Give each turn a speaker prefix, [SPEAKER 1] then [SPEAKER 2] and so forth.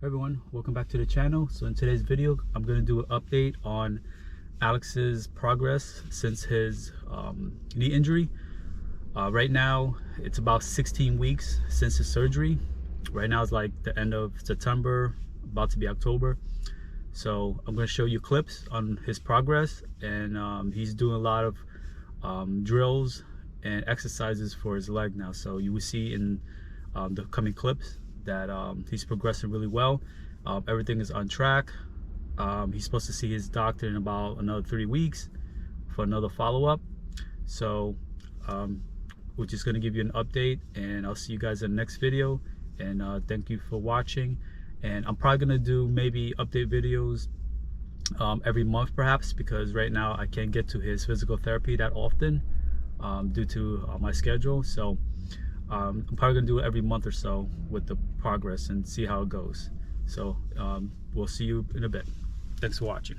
[SPEAKER 1] Everyone, welcome back to the channel. So in today's video, I'm going to do an update on Alex's progress since his knee injury. Right now, it's about 16 weeks since his surgery. Right now it's like the end of September, about to be October. So I'm going to show you clips on his progress, and he's doing a lot of drills and exercises for his leg now. So you will see in the coming clips that he's progressing really well. Everything is on track. He's supposed to see his doctor in about another 3 weeks for another follow-up. So we're just going to give you an update, and I'll see you guys in the next video. And thank you for watching. And I'm probably going to do maybe update videos every month perhaps, because right now I can't get to his physical therapy that often due to my schedule. So I'm probably gonna do it every month or so with the progress and see how it goes. So we'll see you in a bit. Thanks for watching.